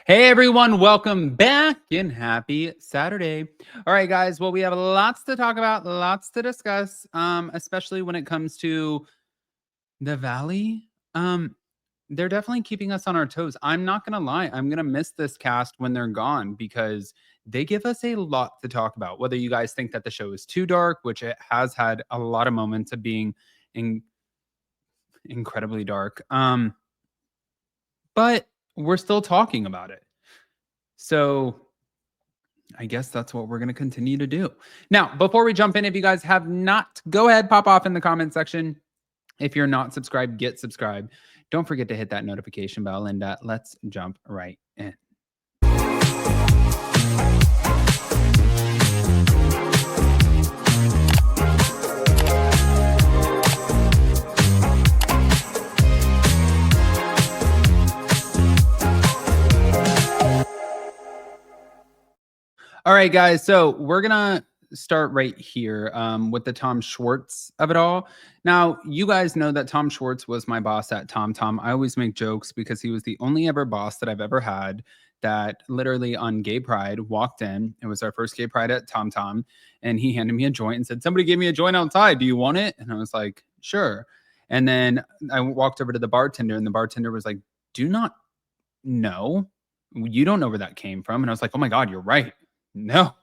Hey everyone, welcome back and happy Saturday. All right, guys. Well, we have lots to talk about, lots to discuss, especially when it comes to the Valley. They're definitely keeping us on our toes. I'm not gonna lie, I'm gonna miss this cast when they're gone because they give us a lot to talk about. Whether you guys think that the show is too dark, which it has had a lot of moments of being in- incredibly dark. But we're still talking about it. So I guess that's what we're going to continue to do. Now, before we jump in, if you guys have not, go ahead, pop off in the comment section. If you're not subscribed, get subscribed. Don't forget to hit that notification bell, and let's jump right in. All right, guys. So we're gonna start right here with the Tom Schwartz of it all. Now, you guys know that Tom Schwartz was my boss at TomTom. I always make jokes because he was the only ever boss that I've ever had that literally on Gay Pride walked in. It was our first Gay Pride at TomTom, and he handed me a joint and said, "Somebody gave me a joint outside. Do you want it?" And I was like, "Sure." And then I walked over to the bartender, and the bartender was like, "Do not know. You don't know where that came from." And I was like, "Oh my God, you're right. No."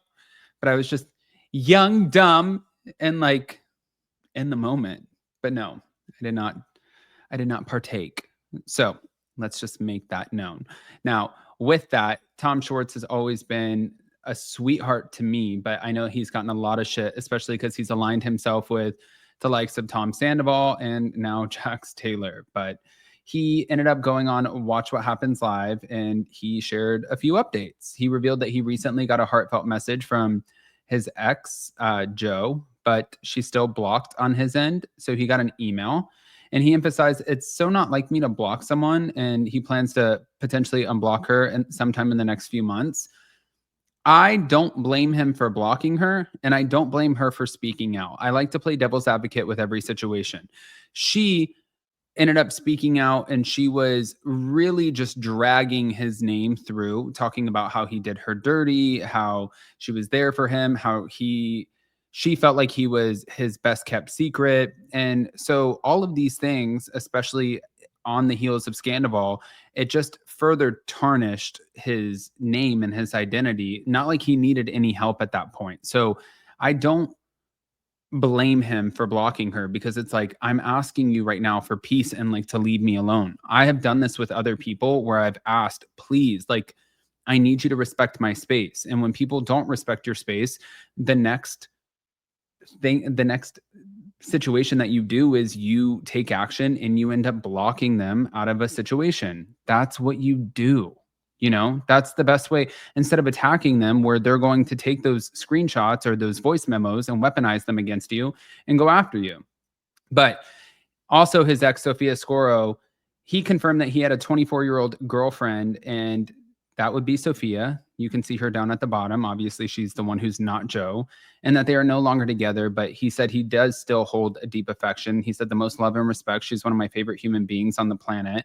But I was just young, dumb, and like in the moment. But no, I did not partake. So let's just make that known. Now, with that, Tom Schwartz has always been a sweetheart to me, but I know he's gotten a lot of shit, especially because he's aligned himself with the likes of Tom Sandoval and now Jax Taylor. But he ended up going on Watch What Happens Live, and he shared a few updates. He revealed that he recently got a heartfelt message from his ex, Joe, but she's still blocked on his end. So he got an email, and he emphasized it's so not like me to block someone, and he plans to potentially unblock her sometime in the next few months. I don't blame him for blocking her, and I don't blame her for speaking out. I like to play devil's advocate with every situation. She ended up speaking out, and she was really just dragging his name through, talking about how he did her dirty, how she was there for him, how she felt like he was his best kept secret. And so all of these things, especially on the heels of Scandival, it just further tarnished his name and his identity. Not like he needed any help at that point. So I don't blame him for blocking her, because it's like, I'm asking you right now for peace and like to leave me alone. I have done this with other people where I've asked, please, like, I need you to respect my space. And when people don't respect your space, the next situation that you do is you take action and you end up blocking them out of a situation. That's what you do. That's the best way, instead of attacking them, where they're going to take those screenshots or those voice memos and weaponize them against you and go after you. But also, his ex, Sophia, he confirmed that he had a 24-year-old girlfriend, and that would be Sophia. You can see her down at the bottom. Obviously, she's the one who's not Joe, and that they are no longer together. But he said he does still hold a deep affection. He said the most love and respect. She's one of my favorite human beings on the planet.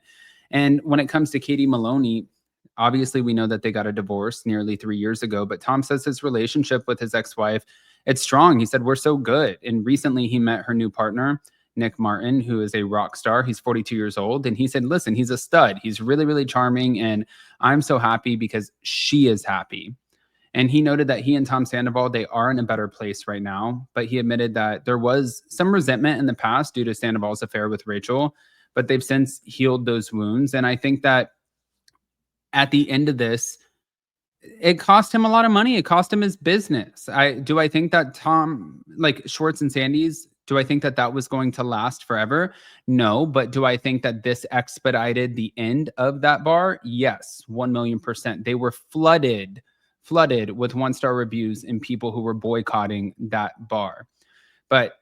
And when it comes to Katie Maloney, obviously we know that they got a divorce nearly 3 years ago. But Tom says his relationship with his ex-wife, it's strong. He said, we're so good. And recently he met her new partner, Nick Martin, who is a rock star. He's 42 years old. And he said, listen, he's a stud. He's really, really charming. And I'm so happy because she is happy. And he noted that he and Tom Sandoval, they are in a better place right now. But he admitted that there was some resentment in the past due to Sandoval's affair with Rachel, but they've since healed those wounds. And I think that at the end of this, it cost him a lot of money. It cost him his business. Do I think that Tom, like Schwartz and Sandy's, do I think that that was going to last forever? No. But do I think that this expedited the end of that bar? Yes, 1,000,000%. They were flooded with 1-star reviews and people who were boycotting that bar. But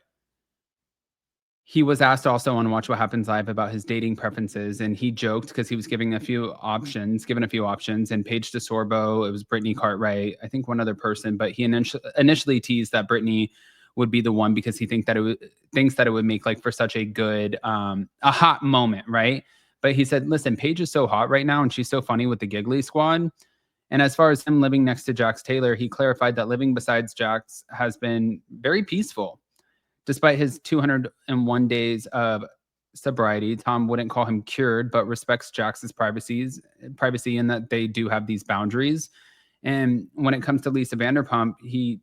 he was asked also on Watch What Happens Live about his dating preferences, and he joked because he was given a few options, and Paige DeSorbo, it was Brittany Cartwright, I think one other person, but he initially teased that Brittany would be the one because he thinks that it would make like for such a good, a hot moment, right? But he said, listen, Paige is so hot right now and she's so funny with the Giggly Squad. And as far as him living next to Jax Taylor, he clarified that living besides Jax has been very peaceful. Despite his 201 days of sobriety, Tom wouldn't call him cured, but respects Jax's privacy in that they do have these boundaries. And when it comes to Lisa Vanderpump, he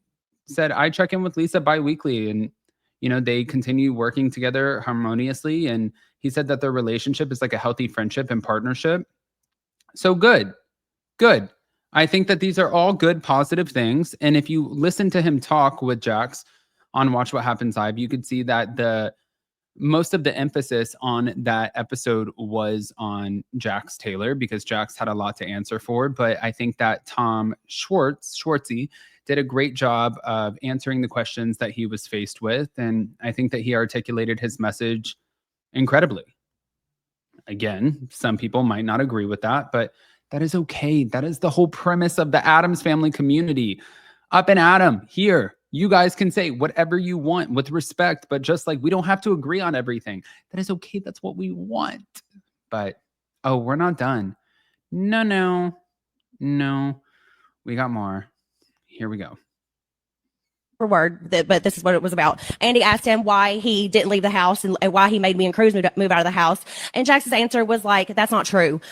said, I check in with Lisa bi-weekly and, you know, they continue working together harmoniously. And he said that their relationship is like a healthy friendship and partnership. So good. I think that these are all good, positive things. And if you listen to him talk with Jax on Watch What Happens Live, you could see that most of the emphasis on that episode was on Jax Taylor because Jax had a lot to answer for. But I think that Tom Schwartzy, did a great job of answering the questions that he was faced with. And I think that he articulated his message incredibly. Again, some people might not agree with that, but that is okay. That is the whole premise of the Addams Family community. Up and Adam, here, you guys can say whatever you want with respect, but just like we don't have to agree on everything. That is okay. That's what we want. But, oh, we're not done. No. We got more. Here we go. Word, but this is what it was about. Andy asked him why he didn't leave the house and why he made me and Cruz move out of the house. And Jax's answer was like, that's not true.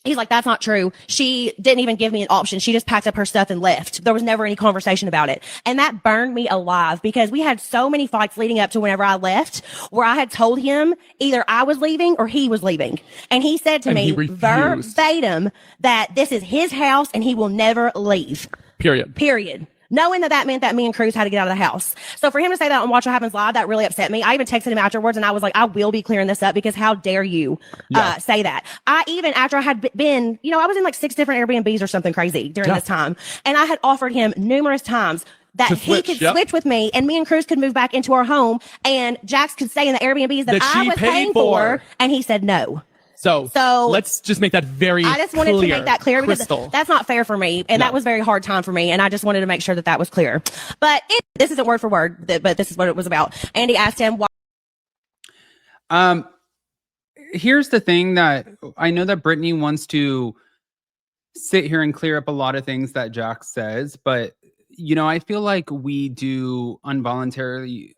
He's like, that's not true. She didn't even give me an option. She just packed up her stuff and left. There was never any conversation about it. And that burned me alive because we had so many fights leading up to whenever I left where I had told him either I was leaving or he was leaving. And he said to me verbatim that this is his house and he will never leave. Period. Knowing that meant that me and Cruz had to get out of the house. So for him to say that on Watch What Happens Live, that really upset me. I even texted him afterwards and I was like, I will be clearing this up because how dare you say that? After I had been, I was in like 6 different Airbnbs or something crazy during this time. And I had offered him numerous times that he could switch with me and me and Cruz could move back into our home and Jax could stay in the Airbnbs that I was paying for. And he said no. So let's just make that very clear. I just wanted to make that clear because that's not fair for me. And that was a very hard time for me. And I just wanted to make sure that was clear. But this isn't word for word, but this is what it was about. Andy asked him why. Here's the thing that I know that Brittany wants to sit here and clear up a lot of things that Jax says. But, I feel like we do involuntarily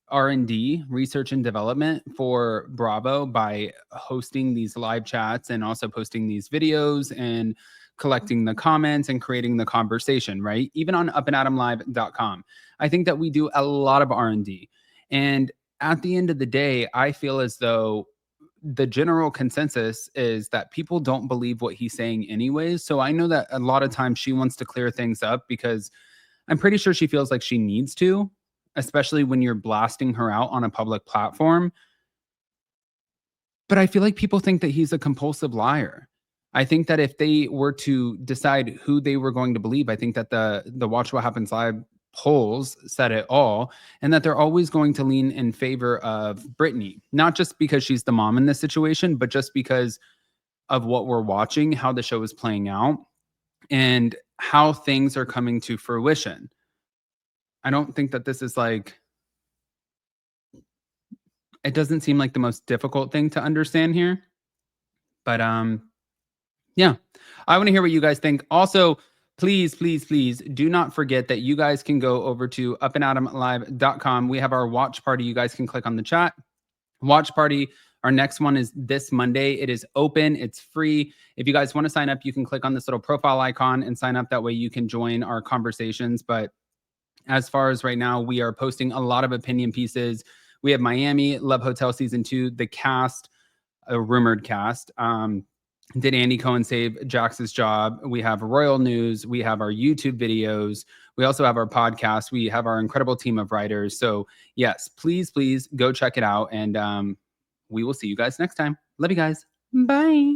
R&D, research and development for Bravo by hosting these live chats and also posting these videos and collecting the comments and creating the conversation, right? Even on upandadamlive.com. I think that we do a lot of R&D. And at the end of the day, I feel as though the general consensus is that people don't believe what he's saying anyways. So I know that a lot of times she wants to clear things up because I'm pretty sure she feels like she needs to, especially when you're blasting her out on a public platform. But I feel like people think that he's a compulsive liar. I think that if they were to decide who they were going to believe, I think that the Watch What Happens Live polls said it all, and that they're always going to lean in favor of Brittany, not just because she's the mom in this situation, but just because of what we're watching, how the show is playing out, and how things are coming to fruition. I don't think that this is like, it doesn't seem like the most difficult thing to understand here. But yeah, I want to hear what you guys think. Also, please do not forget that you guys can go over to upandadamlive.com. We have our watch party. You guys can click on the chat. Watch party. Our next one is this Monday. It is open. It's free. If you guys want to sign up, you can click on this little profile icon and sign up. That way you can join our conversations. But as far as right now, we are posting a lot of opinion pieces. We have Miami, Love Hotel Season 2, the cast, a rumored cast. Did Andy Cohen save Jax's job? We have Royal News. We have our YouTube videos. We also have our podcast. We have our incredible team of writers. So yes, please go check it out. And we will see you guys next time. Love you guys. Bye.